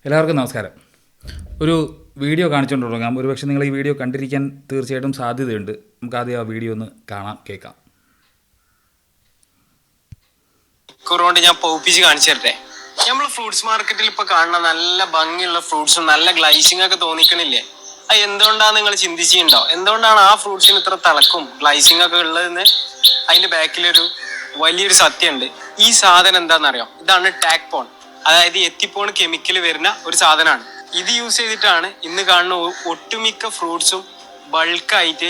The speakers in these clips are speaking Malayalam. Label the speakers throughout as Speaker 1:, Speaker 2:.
Speaker 1: എല്ലാവർക്കും നമസ്കാരം. ഒരു വീഡിയോ കാണിച്ചുകൊണ്ട് തുടങ്ങാം. ഒരുപക്ഷെ നിങ്ങൾ ഈ വീഡിയോ കണ്ടിരിക്കാൻ തീർച്ചയായിട്ടും സാധ്യതയുണ്ട്. നമുക്ക് ആദ്യം ആ വീഡിയോ ഒന്ന് കാണാം, കേൾക്കാം.
Speaker 2: കൊണ്ട് ഞാൻ പൗപ്പിച്ച് കാണിച്ചു തരട്ടെ. നമ്മൾ ഫ്രൂട്ട്സ് മാർക്കറ്റിൽ ഇപ്പൊ കാണുന്ന നല്ല ഭംഗിയുള്ള ഫ്രൂട്ട്സും നല്ല ഗ്ലൈസിംഗ് ഒക്കെ തോന്നിക്കണില്ലേ? അത് എന്തുകൊണ്ടാണ് നിങ്ങൾ ചിന്തിച്ചിട്ടുണ്ടോ? എന്തുകൊണ്ടാണ് ആ ഫ്രൂട്ട്സിന് ഇത്ര തിളക്കും ഗ്ലൈസിംഗ് ഒക്കെ ഉള്ളതെന്ന് അതിന്റെ ബാക്കിലൊരു വലിയൊരു സത്യമുണ്ട്. ഈ സാധനം എന്താണെന്നറിയോ? ഇതാണ് ടാക്പോൺ, അതായത് എത്തിപ്പോൺ കെമിക്കൽ വരുന്ന ഒരു സാധനമാണ്. ഇത് യൂസ് ചെയ്തിട്ടാണ് ഇന്ന് കാണുന്ന ഒട്ടുമിക്ക ഫ്രൂട്ട്സും ബൾക്കായിട്ട്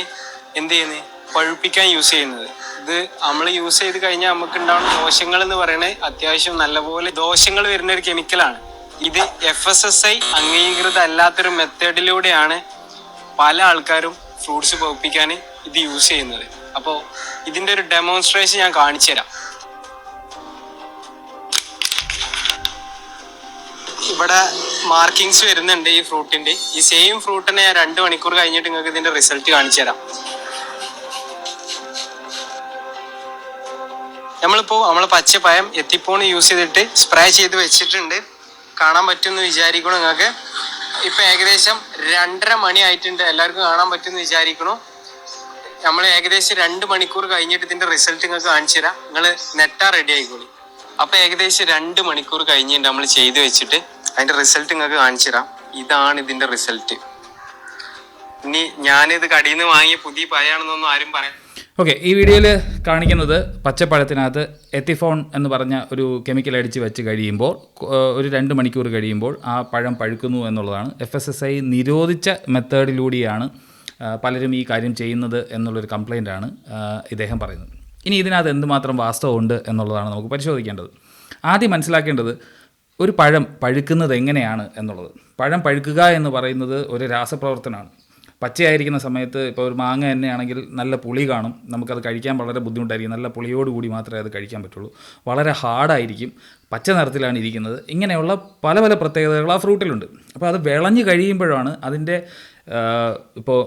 Speaker 2: എന്ത് ചെയ്യുന്നത്, പഴുപ്പിക്കാൻ യൂസ് ചെയ്യുന്നത്. ഇത് നമ്മൾ യൂസ് ചെയ്ത് കഴിഞ്ഞാൽ നമുക്ക് ഉണ്ടാവുന്ന ദോഷങ്ങൾ എന്ന് പറയുന്നത് അത്യാവശ്യം നല്ലപോലെ ദോഷങ്ങൾ വരുന്ന ഒരു കെമിക്കലാണ്. ഇത് FSSAI അംഗീകൃത അല്ലാത്തൊരു മെത്തേഡിലൂടെയാണ് പല ആൾക്കാരും ഫ്രൂട്ട്സ് പഴുപ്പിക്കാൻ ഇത് യൂസ് ചെയ്യുന്നത്. അപ്പോൾ ഇതിന്റെ ഒരു ഡെമോൺസ്ട്രേഷൻ ഞാൻ കാണിച്ചു തരാം. ഇവിടെ മാർക്കിങ്സ് വരുന്നുണ്ട് ഈ ഫ്രൂട്ടിന്റെ. ഈ സെയിം ഫ്രൂട്ടിനെ ഞാൻ 2 മണിക്കൂർ കഴിഞ്ഞിട്ട് നിങ്ങൾക്ക് ഇതിന്റെ റിസൾട്ട് കാണിച്ചു തരാം. നമ്മളെ പച്ചപ്പഴം എത്തിപ്പോൺ യൂസ് ചെയ്തിട്ട് സ്പ്രേ ചെയ്ത് വെച്ചിട്ടുണ്ട്. കാണാൻ പറ്റുമെന്ന് വിചാരിക്കണം നിങ്ങൾക്ക്. ഇപ്പൊ ഏകദേശം 2:30 മണി ആയിട്ടുണ്ട്. എല്ലാവർക്കും കാണാൻ പറ്റുമെന്ന് വിചാരിക്കണം. നമ്മൾ ഏകദേശം 2 മണിക്കൂർ കഴിഞ്ഞിട്ട് ഇതിന്റെ റിസൾട്ട് നിങ്ങൾക്ക് കാണിച്ചു തരാം. നിങ്ങൾ നെറ്റാ റെഡി ആയിക്കോളി. അപ്പൊ ഏകദേശം 2 മണിക്കൂർ കഴിഞ്ഞിട്ട് നമ്മൾ ചെയ്ത് വെച്ചിട്ട് അതിന്റെ റിസൾട്ട് നിങ്ങൾക്ക് കാണിച്ചു തരാം. ഇതാണ് ഇതിന്റെ റിസൾട്ട്. ഇനി ഞാനിത് കടയിൽ നിന്ന് വാങ്ങിയ പുതിയ പഴയാണെന്നൊന്നും ആരും പറയാം.
Speaker 1: ഓക്കെ, ഈ വീഡിയോയിൽ കാണിക്കുന്നത് പച്ചപ്പഴത്തിനകത്ത് എത്തിഫോൺ എന്ന് പറഞ്ഞ ഒരു കെമിക്കൽ അടിച്ച് വെച്ച് കഴിയുമ്പോൾ ഒരു 2 മണിക്കൂർ കഴിയുമ്പോൾ ആ പഴം പഴുക്കുന്നു എന്നുള്ളതാണ്. FSSAI നിരോധിച്ച മെത്തേഡിലൂടെയാണ് പലരും ഈ കാര്യം ചെയ്യുന്നത് എന്നുള്ളൊരു കംപ്ലയിൻ്റാണ് ഇദ്ദേഹം പറയുന്നത്. ഇനി ഇതിനകത്ത് എന്തുമാത്രം വാസ്തവമുണ്ട് എന്നുള്ളതാണ് നമുക്ക് പരിശോധിക്കേണ്ടത്. ആദ്യം മനസ്സിലാക്കേണ്ടത് ഒരു പഴം പഴുക്കുന്നത് എങ്ങനെയാണ് എന്നുള്ളത്. പഴം പഴുക്കുക എന്ന് പറയുന്നത് ഒരു രാസപ്രവർത്തനമാണ്. പച്ചയായിരിക്കുന്ന സമയത്ത് ഇപ്പോൾ ഒരു മാങ്ങ തന്നെയാണെങ്കിൽ നല്ല പുളി കാണും, നമുക്കത് കഴിക്കാൻ വളരെ ബുദ്ധിമുട്ടായിരിക്കും. നല്ല പുളിയോടുകൂടി മാത്രമേ അത് കഴിക്കാൻ പറ്റുള്ളൂ. വളരെ ഹാർഡായിരിക്കും, പച്ച നിറത്തിലാണ് ഇരിക്കുന്നത്. ഇങ്ങനെയുള്ള പല പല പ്രത്യേകതകൾ ആ ഫ്രൂട്ടിലുണ്ട്. അപ്പോൾ അത് വിളഞ്ഞ് കഴിയുമ്പോഴാണ് അതിൻ്റെ ഇപ്പോൾ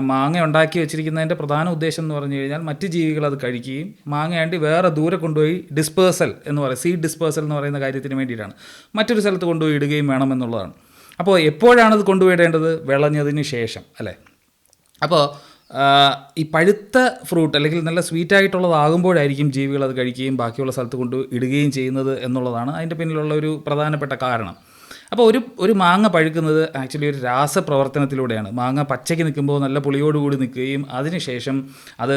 Speaker 1: മാങ്ങ ഉണ്ടാക്കി വെച്ചിരിക്കുന്നതിൻ്റെ പ്രധാന ഉദ്ദേശം എന്ന് പറഞ്ഞു കഴിഞ്ഞാൽ മറ്റ് ജീവികൾ അത് കഴിക്കുകയും മാങ്ങയാണ്ടി വേറെ ദൂരെ കൊണ്ടുപോയി ഡിസ്പേഴ്സൽ എന്ന് പറയും, സീഡ് ഡിസ്പേഴ്സൽ എന്ന് പറയുന്ന കാര്യത്തിന് വേണ്ടിയിട്ടാണ് മറ്റൊരു സ്ഥലത്ത് കൊണ്ടുപോയി ഇടുകയും വേണമെന്നുള്ളതാണ്. അപ്പോൾ എപ്പോഴാണത് കൊണ്ടുപോയിടേണ്ടത്? വിളഞ്ഞതിന് ശേഷം, അല്ലേ? അപ്പോൾ ഈ പഴുത്ത ഫ്രൂട്ട് അല്ലെങ്കിൽ നല്ല സ്വീറ്റായിട്ടുള്ളതാകുമ്പോഴായിരിക്കും ജീവികൾ അത് കഴിക്കുകയും ബാക്കിയുള്ള സ്ഥലത്ത് കൊണ്ട് ഇടുകയും ചെയ്യുന്നത് എന്നുള്ളതാണ് അതിൻ്റെ പിന്നിലുള്ള ഒരു പ്രധാനപ്പെട്ട കാരണം. അപ്പോൾ ഒരു മാങ്ങ പഴുക്കുന്നത് ആക്ച്വലി ഒരു രാസപ്രവർത്തനത്തിലൂടെയാണ്. മാങ്ങ പച്ചയ്ക്ക് നിൽക്കുമ്പോൾ നല്ല പുളിയോടുകൂടി നിൽക്കുകയും അതിനുശേഷം അത്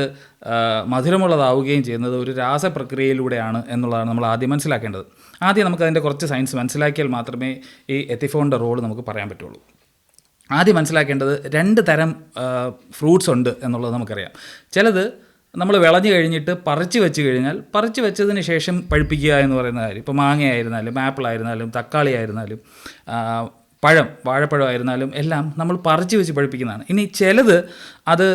Speaker 1: മധുരമുള്ളതാവുകയും ചെയ്യുന്നത് ഒരു രാസപ്രക്രിയയിലൂടെയാണ് എന്നുള്ളതാണ് നമ്മൾ ആദ്യം മനസ്സിലാക്കേണ്ടത്. ആദ്യം നമുക്ക് അതിൻ്റെ കുറച്ച് സയൻസ് മനസ്സിലാക്കിയാൽ മാത്രമേ ഈ എത്തിഫോണിൻ്റെ റോൾ നമുക്ക് പറയാൻ പറ്റുള്ളൂ. ആദ്യം മനസ്സിലാക്കേണ്ടത് 2 തരം ഫ്രൂട്ട്സ് ഉണ്ട് എന്നുള്ളത് നമുക്കറിയാം. ചിലത് നമ്മൾ വിളഞ്ഞു കഴിഞ്ഞിട്ട് പറിച്ച് വെച്ച് കഴിഞ്ഞാൽ പറിച്ച് വെച്ചതിന് ശേഷം പഴുപ്പിക്കുക എന്ന് പറയുന്ന കാര്യം. ഇപ്പോൾ മാങ്ങയായിരുന്നാലും ആപ്പിളായിരുന്നാലും തക്കാളി ആയിരുന്നാലും വാഴപ്പഴമായിരുന്നാലും എല്ലാം നമ്മൾ പറിച്ച് വെച്ച് പഴുപ്പിക്കുന്നതാണ്. ഇനി ചിലത് അത്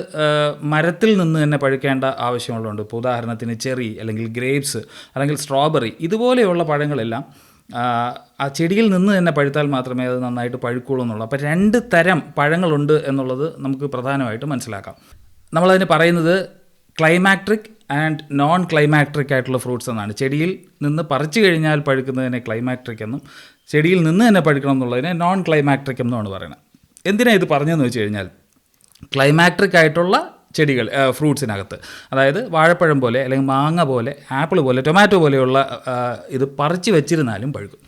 Speaker 1: മരത്തിൽ നിന്ന് തന്നെ പഴുക്കേണ്ട ആവശ്യമുള്ളതുണ്ട്. ഇപ്പോൾ ഉദാഹരണത്തിന് ചെറി അല്ലെങ്കിൽ ഗ്രേപ്സ് അല്ലെങ്കിൽ സ്ട്രോബെറി ഇതുപോലെയുള്ള പഴങ്ങളെല്ലാം ആ ചെടിയിൽ നിന്ന് തന്നെ പഴുത്താൽ മാത്രമേ അത് നന്നായിട്ട് പഴുക്കുള്ളൂ എന്നുള്ളൂ. അപ്പോൾ 2 തരം പഴങ്ങളുണ്ട് എന്നുള്ളത് നമുക്ക് പ്രധാനമായിട്ട് മനസ്സിലാക്കാം. നമ്മളതിന് പറയുന്നത് ക്ലൈമാക്ട്രിക് ആൻഡ് നോൺ ക്ലൈമാക്ട്രിക് ആയിട്ടുള്ള ഫ്രൂട്ട്സ് എന്നാണ്. ചെടിയിൽ നിന്ന് പറിച്ചു കഴിഞ്ഞാൽ പഴുക്കുന്നതിനെ ക്ലൈമാക്ട്രിക് എന്നും ചെടിയിൽ നിന്ന് തന്നെ പഴുക്കണം എന്നുള്ളതിനെ നോൺ ക്ലൈമാക്ട്രിക് എന്നുമാണ് പറയുന്നത്. എന്തിനാണ് ഇത് പറഞ്ഞതെന്ന് വെച്ച് കഴിഞ്ഞാൽ ക്ലൈമാക്ട്രിക് ആയിട്ടുള്ള ചെടികൾ ഫ്രൂട്ട്സിനകത്ത്, അതായത് വാഴപ്പഴം പോലെ അല്ലെങ്കിൽ മാങ്ങ പോലെ ആപ്പിൾ പോലെ ടൊമാറ്റോ പോലെയുള്ള ഇത് പറിച്ച് വെച്ചിരുന്നാലും പഴുക്കും.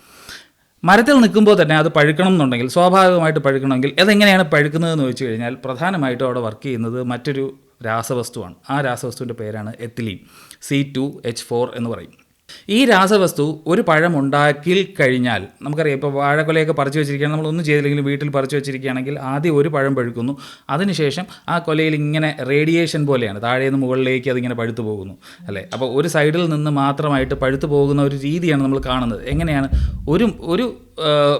Speaker 1: മരത്തിൽ നിൽക്കുമ്പോൾ തന്നെ അത് പഴുക്കണം എന്നുണ്ടെങ്കിൽ, സ്വാഭാവികമായിട്ട് പഴുക്കണമെങ്കിൽ അതെങ്ങനെയാണ് പഴുക്കുന്നതെന്ന് വെച്ച് കഴിഞ്ഞാൽ പ്രധാനമായിട്ടും അവിടെ വർക്ക് ചെയ്യുന്നത് മറ്റൊരു രാസവസ്തുവാണ്. ആ രാസവസ്തുവിൻ്റെ പേരാണ് എത്തിലീൻ, C2H4 എന്ന് പറയും. ഈ രാസവസ്തു ഒരു പഴം ഉണ്ടാക്കി കഴിഞ്ഞാൽ നമുക്കറിയാം. ഇപ്പോൾ വാഴക്കൊലയൊക്കെ പറിച്ചു വെച്ചിരിക്കുകയാണ്, നമ്മളൊന്നും ചെയ്തില്ലെങ്കിലും വീട്ടിൽ പറിച്ചു വെച്ചിരിക്കുകയാണെങ്കിൽ ആദ്യം ഒരു പഴം പഴുക്കുന്നു. അതിനുശേഷം ആ കൊലയിൽ ഇങ്ങനെ റേഡിയേഷൻ പോലെയാണ് താഴെ നിന്ന് മുകളിലേക്ക് അതിങ്ങനെ പഴുത്തു പോകുന്നു, അല്ലേ? അപ്പോൾ ഒരു സൈഡിൽ നിന്ന് മാത്രമായിട്ട് പഴുത്തു പോകുന്ന ഒരു രീതിയാണ് നമ്മൾ കാണുന്നത്. എങ്ങനെയാണ് ഒരു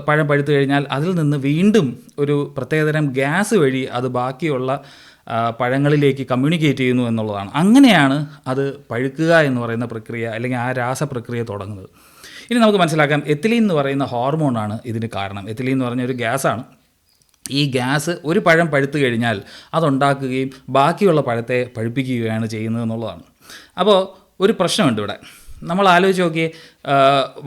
Speaker 1: പഴം പഴുത്തു കഴിഞ്ഞാൽ അതിൽ നിന്ന് വീണ്ടും ഒരു പ്രത്യേകതരം ഗ്യാസ് വഴി അത് ബാക്കിയുള്ള പഴങ്ങളിലേക്ക് കമ്മ്യൂണിക്കേറ്റ് ചെയ്യുന്നു എന്നുള്ളതാണ്. അങ്ങനെയാണ് അത് പഴുക്കുക എന്ന് പറയുന്ന പ്രക്രിയ അല്ലെങ്കിൽ ആ രാസപ്രക്രിയ തുടങ്ങുന്നത്. ഇനി നമുക്ക് മനസ്സിലാക്കാം, എത്തിലീൻ എന്ന് പറയുന്ന ഹോർമോണാണ് ഇതിന് കാരണം. എത്തിലീൻ എന്ന് പറഞ്ഞ ഒരു ഗ്യാസാണ്. ഈ ഗ്യാസ് ഒരു പഴം പഴുത്തു കഴിഞ്ഞാൽ അതുണ്ടാക്കുകയും ബാക്കിയുള്ള പഴത്തെ പഴുപ്പിക്കുകയാണ് ചെയ്യുന്നത് എന്നുള്ളതാണ്. അപ്പോൾ ഒരു പ്രശ്നമുണ്ട് ഇവിടെ. നമ്മൾ ആലോചിച്ച് നോക്കിയേ,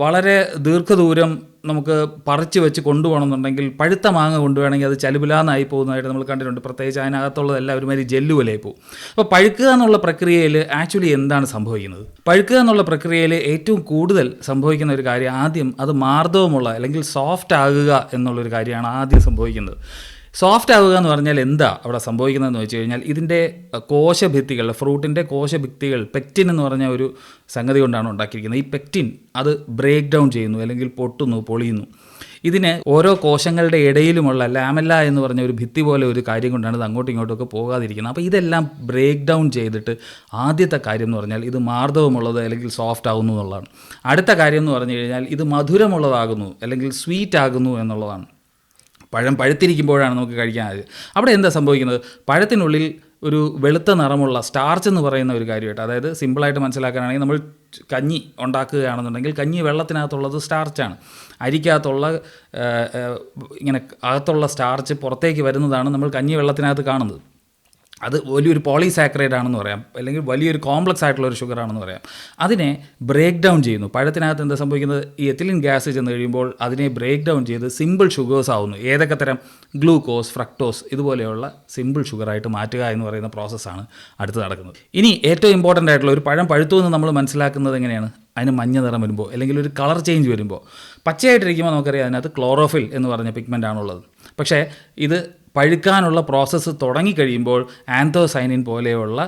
Speaker 1: വളരെ ദീർഘദൂരം നമുക്ക് പറിച്ച് വെച്ച് കൊണ്ടുപോകണമെന്നുണ്ടെങ്കിൽ പഴുത്ത മാങ്ങ കൊണ്ടുപോകണമെങ്കിൽ അത് ചലുപിലാന്നായി പോകുന്നതായിട്ട് നമ്മൾ കണ്ടിട്ടുണ്ട്. പ്രത്യേകിച്ച് അതിനകത്തുള്ളതെല്ലാം ഒരുമാതിരി ജെല്ല് പോലെയായി പോകും. അപ്പോൾ പഴുക്കുക എന്നുള്ള പ്രക്രിയയിൽ ആക്ച്വലി എന്താണ് സംഭവിക്കുന്നത്? പഴുക്കുക എന്നുള്ള പ്രക്രിയയിൽ ഏറ്റവും കൂടുതൽ സംഭവിക്കുന്ന ഒരു കാര്യം, ആദ്യം അത് മാർദ്ദവമുള്ള അല്ലെങ്കിൽ സോഫ്റ്റ് ആകുക എന്നുള്ളൊരു കാര്യമാണ് ആദ്യം സംഭവിക്കുന്നത്. സോഫ്റ്റ് ആവുക എന്ന് പറഞ്ഞാൽ എന്താ അവിടെ സംഭവിക്കുന്നതെന്ന് വെച്ച് കഴിഞ്ഞാൽ, ഇതിൻ്റെ കോശഭിത്തികൾ, ഫ്രൂട്ടിൻ്റെ കോശഭിത്തികൾ പെക്റ്റിൻ എന്ന് പറഞ്ഞ ഒരു സംഗതി കൊണ്ടാണ് ഉണ്ടാക്കിയിരിക്കുന്നത്. ഈ പെക്റ്റിൻ അത് ബ്രേക്ക് ഡൗൺ ചെയ്യുന്നു, അല്ലെങ്കിൽ പൊട്ടുന്നു, പൊളിയുന്നു. ഇതിന് ഓരോ കോശങ്ങളുടെ ഇടയിലുമുള്ള ലാമെല്ല എന്ന് പറഞ്ഞ ഒരു ഭിത്തി പോലെ ഒരു കാര്യം കൊണ്ടാണ് ഇത് അങ്ങോട്ടും ഇങ്ങോട്ടുമൊക്കെ പോകാതിരിക്കുന്നത്. അപ്പോൾ ഇതെല്ലാം ബ്രേക്ക് ഡൗൺ ചെയ്തിട്ട് ആദ്യത്തെ കാര്യം എന്ന് പറഞ്ഞാൽ ഇത് മാർദ്ദവമുള്ളത് അല്ലെങ്കിൽ സോഫ്റ്റ് ആകുന്നു എന്നുള്ളതാണ്. അടുത്ത കാര്യം എന്ന് പറഞ്ഞു കഴിഞ്ഞാൽ ഇത് മധുരമുള്ളതാകുന്നു അല്ലെങ്കിൽ സ്വീറ്റ് ആകുന്നു എന്നുള്ളതാണ്. പഴം പഴുത്തിരിക്കുമ്പോഴാണ് നമുക്ക് കഴിക്കാനായത്. അവിടെ എന്താ സംഭവിക്കുന്നത്? പഴത്തിനുള്ളിൽ ഒരു വെളുത്ത നിറമുള്ള സ്റ്റാർച്ച് എന്ന് പറയുന്ന ഒരു കാര്യമായിട്ട്, അതായത് സിമ്പിളായിട്ട് മനസ്സിലാക്കാനാണെങ്കിൽ നമ്മൾ കഞ്ഞി ഉണ്ടാക്കുകയാണെന്നുണ്ടെങ്കിൽ കഞ്ഞി വെള്ളത്തിനകത്തുള്ളത് സ്റ്റാർച്ചാണ്. അരിക്കകത്തുള്ള ഇങ്ങനെ അകത്തുള്ള സ്റ്റാർച്ച് പുറത്തേക്ക് വരുന്നതാണ് നമ്മൾ കഞ്ഞി വെള്ളത്തിനകത്ത് കാണുന്നത്. അത് വലിയൊരു പോളിസാക്കറൈഡ് ആണെന്ന് പറയാം, അല്ലെങ്കിൽ വലിയൊരു കോംപ്ലക്സ് ആയിട്ടുള്ള ഒരു ഷുഗർ ആണെന്ന് പറയാം. അതിനെ ബ്രേക്ക് ഡൗൺ ചെയ്യുന്നു. പഴത്തിനകത്ത് എന്താ സംഭവിക്കുന്നത്? ഈ എത്തിലിൻ ഗ്യാസ് ചെന്ന് കഴിയുമ്പോൾ അതിനെ ബ്രേക്ക് ഡൗൺ ചെയ്ത് സിമ്പിൾ ഷുഗേഴ്സ് ആവുന്നു. ഏതൊക്കെ തരം? ഗ്ലൂക്കോസ്, ഫ്രക്ടോസ് ഇതുപോലെയുള്ള സിമ്പിൾ ഷുഗറായിട്ട് മാറ്റുക എന്ന് പറയുന്ന പ്രോസസ്സാണ് അടുത്ത് നടക്കുന്നത്. ഇനി ഏറ്റവും ഇമ്പോർട്ടൻ്റ് ആയിട്ടുള്ള ഒരു പഴം പഴുത്തു എന്ന് നമ്മൾ മനസ്സിലാക്കുന്നത് എങ്ങനെയാണ്? അതിന് മഞ്ഞ നിറം വരുമ്പോൾ, അല്ലെങ്കിൽ ഒരു കളർ ചേഞ്ച് വരുമ്പോൾ. പച്ചയായിട്ടിരിക്കുമ്പോൾ നമുക്കറിയാം അതിനകത്ത് ക്ലോറോഫിൽ എന്ന് പറഞ്ഞ പിഗ്മെൻ്റ് ആണുള്ളത്. പക്ഷേ ഇത് പഴുക്കാനുള്ള പ്രോസസ്സ് തുടങ്ങിക്കഴിയുമ്പോൾ ആന്തോസൈനിൻ പോലെയുള്ള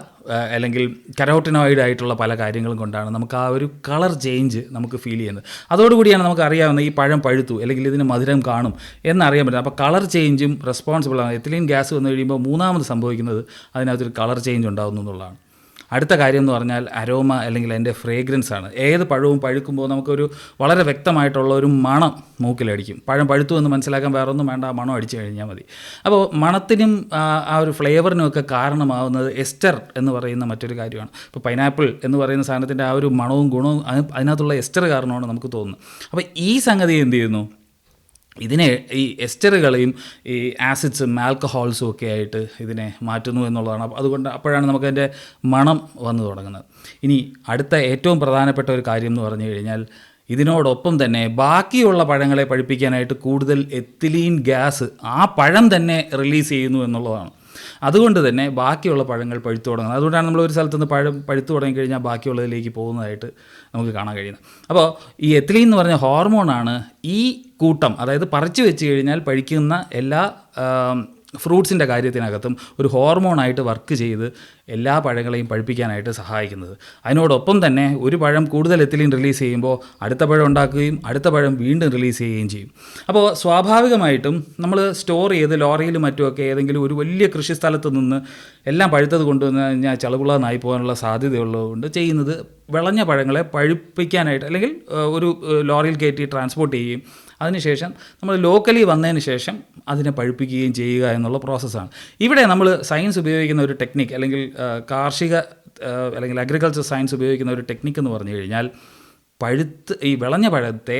Speaker 1: അല്ലെങ്കിൽ കരോട്ടിനോയിഡ് ആയിട്ടുള്ള പല കാര്യങ്ങളും കൊണ്ടാണ് നമുക്ക് ആ ഒരു കളർ ചേഞ്ച് നമുക്ക് ഫീൽ ചെയ്യുന്നത്. അതോടുകൂടിയാണ് നമുക്ക് അറിയാവുന്നത് ഈ പഴം പഴുത്തു അല്ലെങ്കിൽ ഇതിന് മധുരം കാണും എന്നറിയാൻ പറ്റും. അപ്പോൾ കളർ ചേഞ്ചും റെസ്പോൺസിബിളാണ്. എത്തിലീൻ ഗ്യാസ് വന്നു കഴിയുമ്പോൾ മൂന്നാമത് സംഭവിക്കുന്നത് അതിനകത്തൊരു കളർ ചേഞ്ച് ഉണ്ടാകുന്നു എന്നുള്ളതാണ്. അടുത്ത കാര്യം എന്ന് പറഞ്ഞാൽ അരോമ അല്ലെങ്കിൽ അതിൻ്റെ ഫ്രേഗ്രൻസ് ആണ്. ഏത് പഴവും പഴുക്കുമ്പോൾ നമുക്കൊരു വളരെ വ്യക്തമായിട്ടുള്ള ഒരു മണം മൂക്കിലടിക്കും. പഴം പഴുത്തു എന്ന് മനസ്സിലാക്കാൻ വേറെ ഒന്നും വേണ്ട, ആ മണം അടിച്ചു കഴിഞ്ഞാൽ മതി. അപ്പോൾ മണത്തിനും ആ ഒരു ഫ്ലേവറിനും ഒക്കെ കാരണമാവുന്നത് എസ്റ്റർ എന്ന് പറയുന്ന മറ്റൊരു കാര്യമാണ്. ഇപ്പോൾ പൈനാപ്പിൾ എന്ന് പറയുന്ന സാധനത്തിൻ്റെ ആ ഒരു മണവും ഗുണവും അതിനകത്തുള്ള എസ്റ്റർ കാരണമാണ് നമുക്ക് തോന്നുന്നത്. അപ്പോൾ ഈ സംഗതി എന്ത് ചെയ്യുന്നു? ഇതിനെ ഈ എസ്റ്ററുകളെയും ഈ ആസിഡ്സും ആൽക്കഹോൾസും ഒക്കെ ആയിട്ട് ഇതിനെ മാറ്റുന്നു എന്നുള്ളതാണ്. അതുകൊണ്ട് അപ്പോഴാണ് നമുക്കതിൻ്റെ മണം വന്നു തുടങ്ങുന്നത്. ഇനി അടുത്ത ഏറ്റവും പ്രധാനപ്പെട്ട ഒരു കാര്യം എന്ന് പറഞ്ഞു കഴിഞ്ഞാൽ, ഇതിനോടൊപ്പം തന്നെ ബാക്കിയുള്ള പഴങ്ങളെ പഴുപ്പിക്കാനായിട്ട് കൂടുതൽ എത്തിലീൻ ഗ്യാസ് ആ പഴം തന്നെ റിലീസ് ചെയ്യുന്നു എന്നുള്ളതാണ്. അതുകൊണ്ട് തന്നെ ബാക്കിയുള്ള പഴങ്ങൾ പഴുത്തു തുടങ്ങുന്നത്. അതുകൊണ്ടാണ് നമ്മൾ ഒരു സ്ഥലത്ത് നിന്ന് പഴം പഴുത്തു തുടങ്ങിക്കഴിഞ്ഞാൽ ബാക്കിയുള്ളതിലേക്ക് പോകുന്നതായിട്ട് നമുക്ക് കാണാൻ കഴിയുന്നത്. അപ്പോൾ ഈ എത്തിലീൻ എന്ന് പറഞ്ഞ ഹോർമോണാണ് ഈ കൂട്ടം, അതായത് പറിച്ചു വെച്ച് കഴിഞ്ഞാൽ പഴിക്കുന്ന എല്ലാ ഫ്രൂട്ട്സിൻ്റെ കാര്യത്തിനകത്തും ഒരു ഹോർമോണായിട്ട് വർക്ക് ചെയ്ത് എല്ലാ പഴങ്ങളെയും പഴുപ്പിക്കാനായിട്ട് സഹായിക്കുന്നത്. അതിനോടൊപ്പം തന്നെ ഒരു പഴം കൂടുതൽ എത്തിലീൻ റിലീസ് ചെയ്യുമ്പോൾ അടുത്ത പഴം ഉണ്ടാക്കുകയും അടുത്ത പഴം വീണ്ടും റിലീസ് ചെയ്യുകയും ചെയ്യും. അപ്പോൾ സ്വാഭാവികമായിട്ടും നമ്മൾ സ്റ്റോർ ചെയ്ത് ലോറിയിലും മറ്റുമൊക്കെ ഏതെങ്കിലും ഒരു വലിയ കൃഷിസ്ഥലത്ത് നിന്ന് എല്ലാം പഴുത്തത് കൊണ്ടുവന്ന് കഴിഞ്ഞാൽ ചളുപിളന്നായി പോകാനുള്ള സാധ്യതയുള്ളതുകൊണ്ട് ചെയ്യുന്നത് വിളഞ്ഞ പഴങ്ങളെ പഴുപ്പിക്കാനായിട്ട് അല്ലെങ്കിൽ ഒരു ലോറിയിൽ കയറ്റി ട്രാൻസ്പോർട്ട് ചെയ്യുകയും അതിനുശേഷം നമ്മൾ ലോക്കലി വന്നതിന് ശേഷം അതിനെ പഴുപ്പിക്കുകയും ചെയ്യുക എന്നുള്ള പ്രോസസ്സാണ്. ഇവിടെ നമ്മൾ സയൻസ് ഉപയോഗിക്കുന്ന ഒരു ടെക്നിക്ക്, അല്ലെങ്കിൽ കാർഷിക അല്ലെങ്കിൽ അഗ്രികൾച്ചർ സയൻസ് ഉപയോഗിക്കുന്ന ഒരു ടെക്നിക്ക് എന്ന് പറഞ്ഞു കഴിഞ്ഞാൽ, ഈ വിളഞ്ഞ പഴത്തെ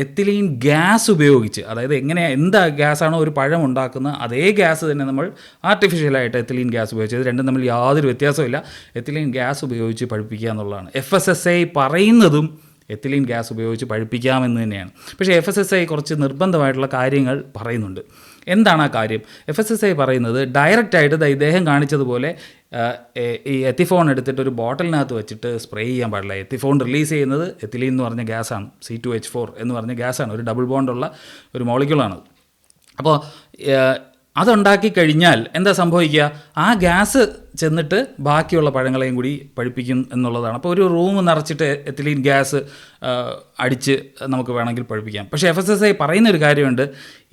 Speaker 1: എത്തിലീൻ ഗ്യാസ് ഉപയോഗിച്ച്, അതായത് എന്താ ഗ്യാസാണോ ഒരു പഴം ഉണ്ടാക്കുന്നത് അതേ ഗ്യാസ് തന്നെ നമ്മൾ ആർട്ടിഫിഷ്യലായിട്ട് എത്തിലീൻ ഗ്യാസ് ഉപയോഗിച്ച്, ഇത് രണ്ടും തമ്മിൽ യാതൊരു വ്യത്യാസമില്ല, എത്തിലീൻ ഗ്യാസ് ഉപയോഗിച്ച് പഴുപ്പിക്കുക എന്നുള്ളതാണ്. FSSAI പറയുന്നതും എത്തിലീൻ ഗ്യാസ് ഉപയോഗിച്ച് പഴുപ്പിക്കാമെന്ന് തന്നെയാണ്. പക്ഷേ FSSAI കുറച്ച് നിർബന്ധമായിട്ടുള്ള കാര്യങ്ങൾ പറയുന്നുണ്ട്. എന്താണ് ആ കാര്യം? FSSAI പറയുന്നത് ഡയറക്റ്റായിട്ട് ഇദ്ദേഹം കാണിച്ചതുപോലെ ഈ എത്തിഫോൺ എടുത്തിട്ട് ഒരു ബോട്ടിലിനകത്ത് വെച്ചിട്ട് സ്പ്രേ ചെയ്യാൻ പാടില്ല. എത്തിഫോൺ റിലീസ് ചെയ്യുന്നത് എത്തിലീൻ എന്ന് പറഞ്ഞ ഗ്യാസാണ്, C2H4 എന്ന് പറഞ്ഞ ഗ്യാസാണ്, ഒരു ഡബിൾ ബോണ്ടുള്ള ഒരു മോളിക്യൂളാണ്. അപ്പോൾ അതുണ്ടാക്കി കഴിഞ്ഞാൽ എന്താ സംഭവിക്കുക? ആ ഗ്യാസ് ചെന്നിട്ട് ബാക്കിയുള്ള പഴങ്ങളെയും കൂടി പഴുപ്പിക്കും എന്നുള്ളതാണ്. അപ്പോൾ ഒരു റൂം നിറച്ചിട്ട് എത്തിലീൻ ഗ്യാസ് അടിച്ച് നമുക്ക് വേണമെങ്കിൽ പഴുപ്പിക്കാം. പക്ഷേ FSSAI പറയുന്ന ഒരു കാര്യമുണ്ട്,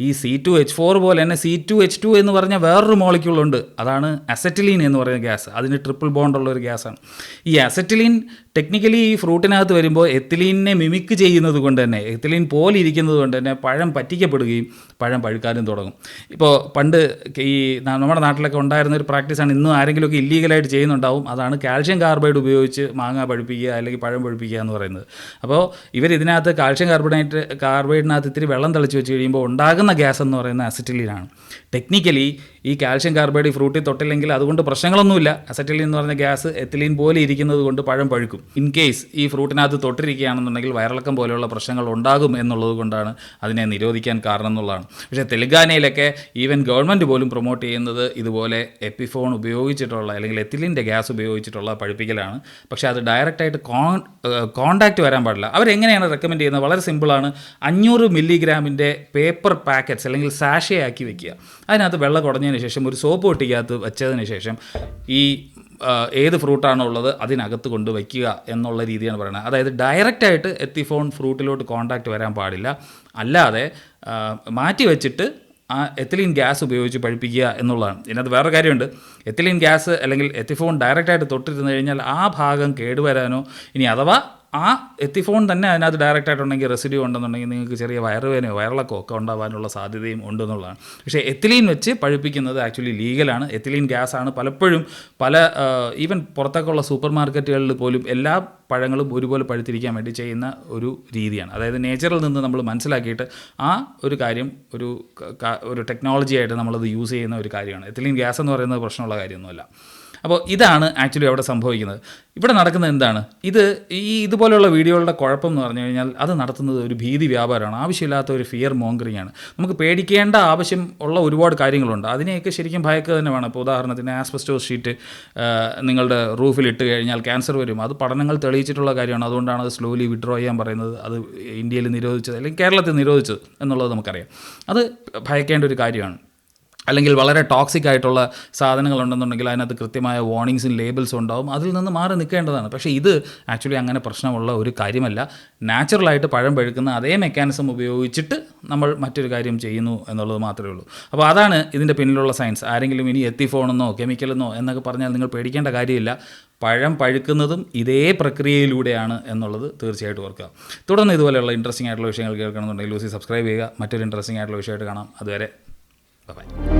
Speaker 1: ഈ C2H4 പോലെ തന്നെ C2H2 എന്ന് പറഞ്ഞ വേറൊരു മോളിക്യൂളുണ്ട്, അതാണ് അസറ്റിലീൻ എന്ന് പറയുന്ന ഗ്യാസ്. അതിന് ട്രിപ്പിൾ ബോണ്ടുള്ള ഒരു ഗ്യാസാണ്. ഈ അസറ്റിലീൻ ടെക്നിക്കലി ഈ ഫ്രൂട്ടിനകത്ത് വരുമ്പോൾ എത്തിലീനെ മിമിക്ക് ചെയ്യുന്നത് കൊണ്ട് തന്നെ, എത്തിലീൻ പോലെ ഇരിക്കുന്നത് കൊണ്ട് തന്നെ പഴം പറ്റിക്കപ്പെടുകയും പഴം പഴുക്കാനും തുടങ്ങും. ഇപ്പോൾ പണ്ട് ഈ നമ്മുടെ നാട്ടിലൊക്കെ ഉണ്ടായിരുന്ന ഒരു പ്രാക്ടീസാണ്, ഇന്നും ആരെങ്കിലും എന്തെങ്കിലുമൊക്കെ ഇല്ലീഗലായിട്ട് ചെയ്യുന്നുണ്ടാവും. അതാണ് കാൽഷ്യം കാർബൈഡ് ഉപയോഗിച്ച് മാങ്ങ പഴുപ്പിക്കുക അല്ലെങ്കിൽ പഴം പഴുപ്പിക്കുക എന്ന് പറയുന്നത്. അപ്പോൾ ഇതിനകത്ത് കാൽഷ്യം കാർബൈഡിനകത്ത് ഇത്തിരി വെള്ളം തിളച്ച് വെച്ച് കഴിയുമ്പോൾ ഉണ്ടാകുന്ന ഗ്യാസ് എന്ന് പറയുന്നത് അസറ്റിലീനാണ്. ടെക്നിക്കലി ഈ കാൽഷ്യം കാർബൈഡ് ഈ ഫ്രൂട്ടിൽ തൊട്ടില്ലെങ്കിൽ അതുകൊണ്ട് പ്രശ്നങ്ങളൊന്നുമില്ല. അസറ്റിലീൻ എന്ന് പറഞ്ഞ ഗ്യാസ് എത്തിലീൻ പോലെ ഇരിക്കുന്നത് കൊണ്ട് പഴം പഴുക്കും. ഇൻ കേസ് ഈ ഫ്രൂട്ടിനകത്ത് തൊട്ടിരിക്കുകയാണെന്നുണ്ടെങ്കിൽ വയറിളക്കം പോലെയുള്ള പ്രശ്നങ്ങൾ ഉണ്ടാകും എന്നുള്ളത് കൊണ്ടാണ് അതിനെ നിരോധിക്കാൻ കാരണം എന്നുള്ളതാണ്. പക്ഷേ തെലങ്കാനയിലൊക്കെ ഈവൻ ഗവൺമെൻറ് പോലും പ്രൊമോട്ട് ചെയ്യുന്നത് ഇതുപോലെ എപ്പിഫോൺ ഉപയോഗിച്ചിട്ടുള്ള അല്ലെങ്കിൽ എത്തിലിൻ്റെ ഗ്യാസ് ഉപയോഗിച്ചിട്ടുള്ള പഴുപ്പിക്കലാണ്. പക്ഷേ അത് ഡയറക്റ്റായിട്ട് കോണ്ടാക്റ്റ് വരാൻ പാടില്ല. അവരെങ്ങനെയാണ് റെക്കമെൻഡ് ചെയ്യുന്നത്? വളരെ സിമ്പിളാണ്. 500 മില്ലിഗ്രാമിൻ്റെ പേപ്പർ പാക്കറ്റ്സ് അല്ലെങ്കിൽ സാഷേ ആക്കി വെക്കുക. അതിനകത്ത് വെള്ളം കുടഞ്ഞതിന് ശേഷം ഒരു സോപ്പ് പൊട്ടിക്കകത്ത് വെച്ചതിന് ശേഷം ഈ ഏത് ഫ്രൂട്ടാണോ ഉള്ളത് അതിനകത്ത് കൊണ്ട് വയ്ക്കുക എന്നുള്ള രീതിയാണ് പറയുന്നത്. അതായത് ഡയറക്റ്റായിട്ട് എത്തിഫോൺ ഫ്രൂട്ടിലോട്ട് കോണ്ടാക്റ്റ് വരാൻ പാടില്ല. അല്ലാതെ മാറ്റി വെച്ചിട്ട് ആ എത്തിലീൻ ഗ്യാസ് ഉപയോഗിച്ച് പഴുപ്പിക്കുക എന്നുള്ളതാണ്. ഇതിനകത്ത് വേറെ കാര്യമുണ്ട്. എത്തിലീൻ ഗ്യാസ് അല്ലെങ്കിൽ എത്തിഫോൺ ഡയറക്റ്റായിട്ട് തൊട്ടിരുന്ന് കഴിഞ്ഞാൽ ആ ഭാഗം കേടുവരാനോ ഇനി അഥവാ ആ എത്തിഫോൺ തന്നെ അതിനകത്ത് ഡയറക്റ്റായിട്ടുണ്ടെങ്കിൽ റെസിഡ്യൂ ഉണ്ടെന്നുണ്ടെങ്കിൽ നിങ്ങൾക്ക് ചെറിയ വയറുവേനയോ വയറിളക്കമോ ഒക്കെ ഉണ്ടാകാനുള്ള സാധ്യതയും ഉണ്ടെന്നുള്ളതാണ്. പക്ഷേ എത്തിലീൻ വെച്ച് പഴുപ്പിക്കുന്നത് ആക്ച്വലി ലീഗലാണ്. എത്തിലീൻ ഗ്യാസാണ് പലപ്പോഴും ഈവൻ പുറത്തേക്കുള്ള സൂപ്പർ മാർക്കറ്റുകളിൽ പോലും എല്ലാ പഴങ്ങളും ഒരുപോലെ പഴുത്തിരിക്കാൻ വേണ്ടി ചെയ്യുന്ന ഒരു രീതിയാണ്. അതായത് നേച്ചറിൽ നിന്ന് നമ്മൾ മനസ്സിലാക്കിയിട്ട് ആ ഒരു കാര്യം ഒരു ടെക്നോളജി ആയിട്ട് നമ്മളത് യൂസ് ചെയ്യുന്ന ഒരു കാര്യമാണ്. എത്തിലീൻ ഗ്യാസ് എന്ന് പറയുന്നത് പ്രശ്നമുള്ള കാര്യമൊന്നുമല്ല. അപ്പോൾ ഇതാണ് ആക്ച്വലി അവിടെ സംഭവിക്കുന്നത്. ഇവിടെ നടക്കുന്നത് എന്താണ്? ഇതുപോലെയുള്ള വീഡിയോകളുടെ കുഴപ്പം എന്ന് പറഞ്ഞു കഴിഞ്ഞാൽ അത് നടത്തുന്നത് ഒരു ഭീതി വ്യാപാരമാണ്. ആവശ്യമില്ലാത്ത ഒരു ഫിയർ മോങ്കറിങ് ആണ്. നമുക്ക് പേടിക്കേണ്ട ആവശ്യം ഉള്ള ഒരുപാട് കാര്യങ്ങളുണ്ട്. അതിനെയൊക്കെ ശരിക്കും ഭയക്കുക തന്നെ വേണം. ഇപ്പോൾ ഉദാഹരണത്തിന് ആസ്ബസ്റ്റോസ് ഷീറ്റ് നിങ്ങളുടെ റൂഫിലിട്ട് കഴിഞ്ഞാൽ ക്യാൻസർ വരും. അത് പഠനങ്ങൾ തെളിയിച്ചിട്ടുള്ള കാര്യമാണ്. അതുകൊണ്ടാണ് അത് സ്ലോലി വിഡ്രോ ചെയ്യാൻ പറയുന്നത്. അത് ഇന്ത്യയിൽ നിരോധിച്ചത് അല്ലെങ്കിൽ കേരളത്തിൽ നിരോധിച്ചത് എന്നുള്ളത് നമുക്കറിയാം. അത് ഭയക്കേണ്ട ഒരു കാര്യമാണ്. അല്ലെങ്കിൽ വളരെ ടോക്സിക് ആയിട്ടുള്ള സാധനങ്ങളുണ്ടെന്നുണ്ടെങ്കിൽ അതിനകത്ത് കൃത്യമായ വാർണിങ്സും ലേബിൾസും ഉണ്ടാവും. അതിൽ നിന്ന് മാറി നിൽക്കേണ്ടതാണ്. പക്ഷേ ഇത് ആക്ച്വലി അങ്ങനെ പ്രശ്നമുള്ള ഒരു കാര്യമല്ല. നാച്ചുറലായിട്ട് പഴം പഴുക്കുന്ന അതേ മെക്കാനിസം ഉപയോഗിച്ചിട്ട് നമ്മൾ മറ്റൊരു കാര്യം ചെയ്യുന്നു എന്നുള്ളത് മാത്രമേ ഉള്ളൂ. അപ്പോൾ അതാണ് ഇതിൻ്റെ പിന്നിലുള്ള സയൻസ്. ആരെങ്കിലും ഇനി എത്തിഫോണെന്നോ കെമിക്കലെന്നോ എന്നൊക്കെ പറഞ്ഞാൽ നിങ്ങൾ പേടിക്കേണ്ട കാര്യമില്ല. പഴം പഴുക്കുന്നതും ഇതേ പ്രക്രിയയിലൂടെയാണ് എന്നുള്ളത് തീർച്ചയായിട്ടും ഓർക്കുക. തുടർന്ന് ഇതുപോലെയുള്ള ഇൻട്രസ്റ്റിംഗ് ആയിട്ടുള്ള വിഷയങ്ങൾ കേൾക്കണമെന്നുണ്ടെങ്കിൽ ലൂസി സബ്സ്ക്രൈബ് ചെയ്യുക. മറ്റൊരു ഇൻട്രസ്റ്റിംഗ് ആയിട്ടുള്ള വിഷയമായിട്ട് കാണാം. അതുവരെ ബൈ.